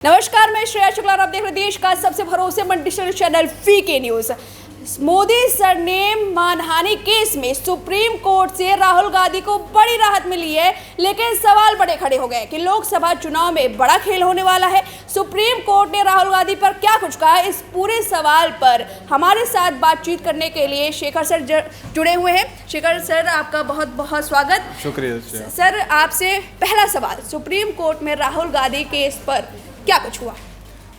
नमस्कार, मैं श्रेया शुक्ला और आप देख रहे हैं देश का सबसे भरोसेमंद digital channel VK news. Modi surname मानहानि केस में सुप्रीम कोर्ट से राहुल गांधी को बड़ी राहत मिली है, लेकिन सवाल बड़े खड़े हो गए कि लोकसभा चुनाव में बड़ा खेल होने वाला है। सुप्रीम कोर्ट ने राहुल गांधी पर क्या कुछ कहा, इस पूरे सवाल पर हमारे साथ बातचीत करने के लिए शेखर सर जुड़े हुए हैं। शेखर सर, आपका बहुत बहुत स्वागत। शुक्रिया सर, आपसे पहला सवाल, सुप्रीम कोर्ट में राहुल गांधी केस पर क्या कुछ हुआ?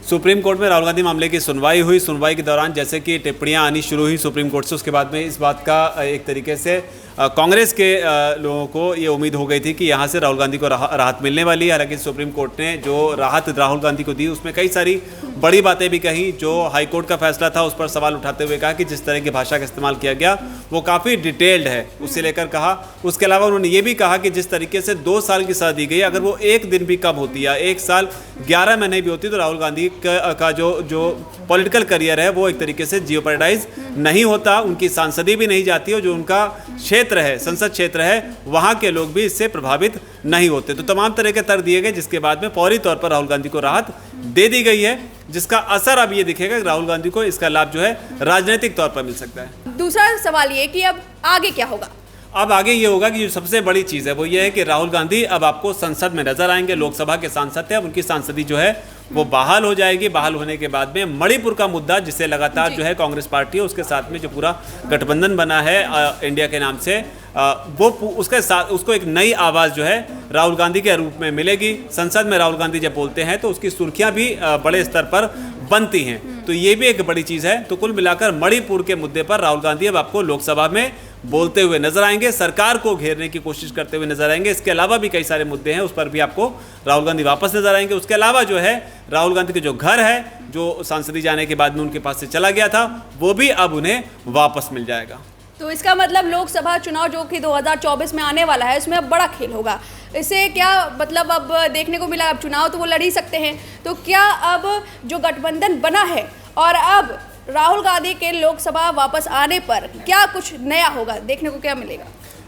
सुप्रीम कोर्ट में राहुल गांधी मामले की सुनवाई हुई। सुनवाई के दौरान जैसे कि टिप्पणियां आनी शुरू हुई सुप्रीम कोर्ट से, उसके बाद में इस बात का एक तरीके से कांग्रेस के लोगों को ये उम्मीद हो गई थी कि यहाँ से राहुल गांधी को राहत मिलने वाली है। हालांकि सुप्रीम कोर्ट ने जो राहत राहुल गांधी को दी उसमें कई सारी बड़ी बातें भी कही। जो हाईकोर्ट का फैसला था उस पर सवाल उठाते हुए कहा कि जिस तरह की भाषा का इस्तेमाल किया गया वो काफ़ी डिटेल्ड है, उससे लेकर कहा। उसके अलावा उन्होंने ये भी कहा कि जिस तरीके से 2 साल की सज़ा दी गई, अगर वो एक दिन भी कम होती या 1 साल 11 महीने भी होती तो राहुल गांधी का जो पॉलिटिकल करियर है वो एक तरीके से जियोपर्डाइज नहीं होता, उनकी सांसदी भी नहीं जाती और जो उनका क्षेत्र है, संसद क्षेत्र है, वहाँ के लोग भी इससे प्रभावित नहीं होते। तो तमाम तरह के तर्क दिए गए, जिसके बाद में फौरी तौर पर राहुल गांधी को राहत दे दी गई है, जिसका असर अब ये दिखेगा कि राहुल गांधी को इसका लाभ जो है राजनीतिक तौर पर मिल सकता है। दूसरा सवाल ये कि अब आगे क्या होगा? अब आगे ये होगा कि जो सबसे बड़ी चीज़ है वो ये है कि राहुल गांधी अब आपको संसद में नजर आएंगे। लोकसभा के सांसद थे, अब उनकी सांसदी जो है वो बहाल हो जाएगी। बहाल होने के बाद में मणिपुर का मुद्दा, जिसे लगातार जो है कांग्रेस पार्टी है उसके साथ में जो पूरा गठबंधन बना है इंडिया के नाम से, वो उसके साथ उसको एक नई आवाज़ जो है राहुल गांधी के रूप में मिलेगी। संसद में राहुल गांधी जब बोलते हैं तो उसकी सुर्खियां भी बड़े स्तर पर बनती हैं, तो ये भी एक बड़ी चीज़ है। तो कुल मिलाकर मणिपुर के मुद्दे पर राहुल गांधी अब आपको लोकसभा में बोलते हुए नजर आएंगे, सरकार को घेरने की कोशिश करते हुए नजर आएंगे। इसके अलावा भी कई सारे मुद्दे हैं, उस पर भी आपको राहुल गांधी वापस नजर आएंगे। उसके अलावा जो है राहुल गांधी के जो घर है, जो सांसदी जाने के बाद में उनके पास से चला गया था, वो भी अब उन्हें वापस मिल जाएगा। तो इसका मतलब लोकसभा चुनाव जो कि 2024 में आने वाला है उसमें अब बड़ा खेल होगा। इससे क्या मतलब अब देखने को मिला, अब चुनाव तो वो लड़ ही सकते हैं, तो क्या अब जो गठबंधन बना है और अब राहुल गांधी के लोकसभा वापस आने पर क्या कुछ नया होगा, देखने को क्या मिलेगा?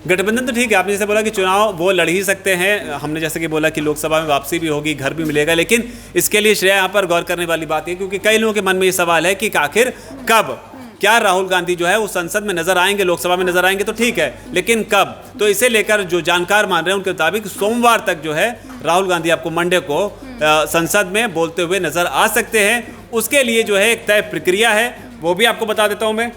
गठबंधन तो ठीक है, आपने जैसे बोला कि चुनाव वो लड़ ही सकते हैं। हमने जैसे कि बोला कि लोकसभा में वापसी भी होगी, घर भी मिलेगा, लेकिन इसके लिए श्रेया यहाँ पर गौर करने वाली बात है, क्योंकि कई लोगों के मन में ये सवाल है कि आखिर कब, क्या राहुल गांधी जो है वो संसद में नजर आएंगे, लोकसभा में नजर आएंगे तो ठीक है, लेकिन कब? तो इसे लेकर जो जानकार मान रहे हैं उनके मुताबिक सोमवार तक जो है राहुल गांधी आपको मंडे को संसद में बोलते हुए नजर आ सकते हैं। उसके लिए जो है एक तय प्रक्रिया है, वो भी आपको बता देता हूं मैं।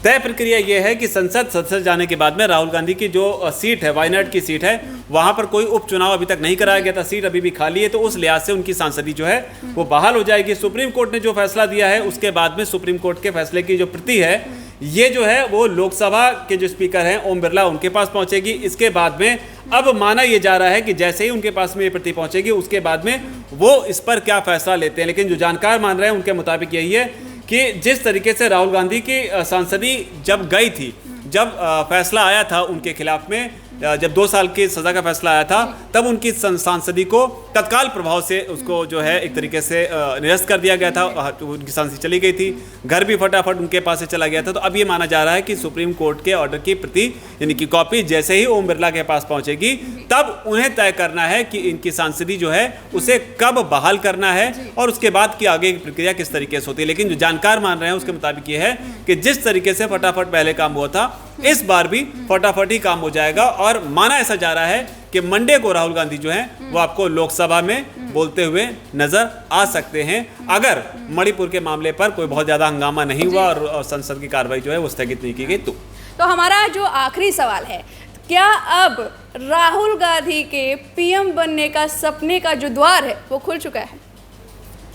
तय प्रक्रिया ये है कि संसद जाने के बाद में राहुल गांधी की जो सीट है, वायनाड की सीट है, वहां पर कोई उपचुनाव अभी तक नहीं कराया गया था, सीट अभी भी खाली है, तो उस लिहाज से उनकी सांसदी जो है वो बहाल हो जाएगी। सुप्रीम कोर्ट ने जो फैसला दिया है उसके बाद में सुप्रीम कोर्ट के फैसले की जो प्रति है ये जो है वो लोकसभा के जो स्पीकर हैं ओम बिरला, उनके पास पहुंचेगी। इसके बाद में अब माना ये जा रहा है कि जैसे ही उनके पास में ये प्रति पहुंचेगी उसके बाद में वो इस पर क्या फैसला लेते हैं। लेकिन जो जानकार मान रहे हैं उनके मुताबिक यही है कि जिस तरीके से राहुल गांधी की सांसदी जब गई थी, जब फैसला आया था उनके खिलाफ में, जब 2 साल की सजा का फैसला आया था, तब उनकी सांसदी को तत्काल प्रभाव से उसको जो है एक तरीके से निरस्त कर दिया गया था, उनकी सांसदी चली गई थी, घर भी फटाफट उनके पास से चला गया था। तो अब ये माना जा रहा है कि सुप्रीम कोर्ट के ऑर्डर की प्रति यानी कि कॉपी जैसे ही ओम बिरला के पास पहुंचेगी तब उन्हें तय करना है कि इनकी सांसदी जो है उसे कब बहाल करना है और उसके बाद की आगे की प्रक्रिया किस तरीके से होती है। लेकिन जो जानकार मान रहे हैं उसके मुताबिक ये है कि जिस तरीके से फटाफट पहले काम हुआ था, इस बार भी फटाफट ही काम हो जाएगा और माना ऐसा जा रहा है कि मंडे को राहुल गांधी जो है वो आपको लोकसभा में बोलते हुए नजर आ सकते हैं, अगर मणिपुर के मामले पर कोई बहुत ज्यादा हंगामा नहीं हुआ और संसद की कार्रवाई जो है वो स्थगित नहीं की गई। तो हमारा जो आखिरी सवाल है, क्या अब राहुल गांधी के पीएम बनने का सपने का जो द्वार है वो खुल चुका है?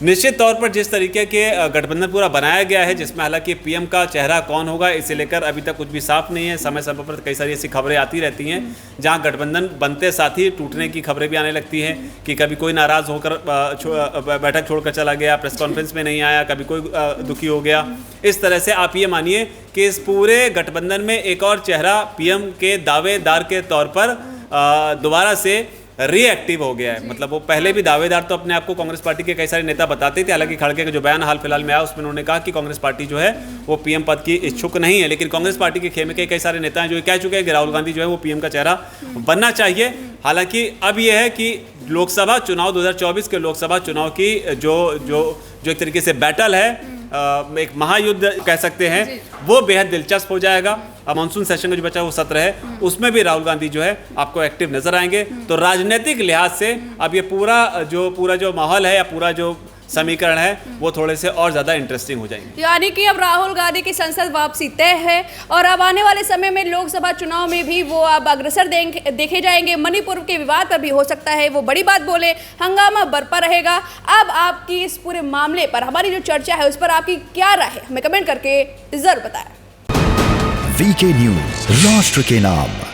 निश्चित तौर पर जिस तरीके के गठबंधन पूरा बनाया गया है, जिसमें हालांकि पीएम का चेहरा कौन होगा इसे लेकर अभी तक कुछ भी साफ नहीं है। समय समय पर कई सारी ऐसी खबरें आती रहती हैं जहां गठबंधन बनते साथ ही टूटने की खबरें भी आने लगती हैं कि कभी कोई नाराज़ होकर बैठक छोड़कर चला गया, प्रेस कॉन्फ्रेंस में नहीं आया, कभी कोई दुखी हो गया। इस तरह से आप ये मानिए कि इस पूरे गठबंधन में एक और चेहरा पीएम के दावेदार के तौर पर दोबारा से रीएक्टिव हो गया है। मतलब वो पहले भी दावेदार तो अपने आप को कांग्रेस पार्टी के कई सारे नेता बताते थे, हालांकि खड़गे का जो बयान हाल फिलहाल में आया उसमें उन्होंने कहा कि कांग्रेस पार्टी जो है वो पीएम पद की इच्छुक नहीं है, लेकिन कांग्रेस पार्टी के खेमे के कई सारे नेता हैं जो कह चुके हैं कि राहुल गांधी जो है वो पीएम का चेहरा बनना चाहिए। हालांकि अब यह है कि लोकसभा चुनाव 2024 के लोकसभा चुनाव की जो जो जो एक तरीके से बैटल है, एक महायुद्ध कह सकते हैं, वो बेहद दिलचस्प हो जाएगा। अब मानसून सेशन का जो बचा वो सत्र है, उसमें भी राहुल गांधी जो है आपको एक्टिव नजर आएंगे। तो राजनीतिक लिहाज से अब ये पूरा जो माहौल है या पूरा जो समीकरण है वो थोड़े से और ज़्यादा इंटरेस्टिंग हो जाएंगे। यानी कि अब राहुल गांधी की संसद वापसी तय है और अब आने वाले समय में लोकसभा चुनाव में भी वो अब अग्रसर देखे जाएंगे। मणिपुर के विवाद पर भी हो सकता है वो बड़ी बात बोले, हंगामा बरपा रहेगा। अब आपकी इस पूरे मामले पर हमारी जो चर्चा है उस पर आपकी क्या राय है, हमें कमेंट करके जरूर बताएं। वीके न्यूज, राष्ट्र के नाम।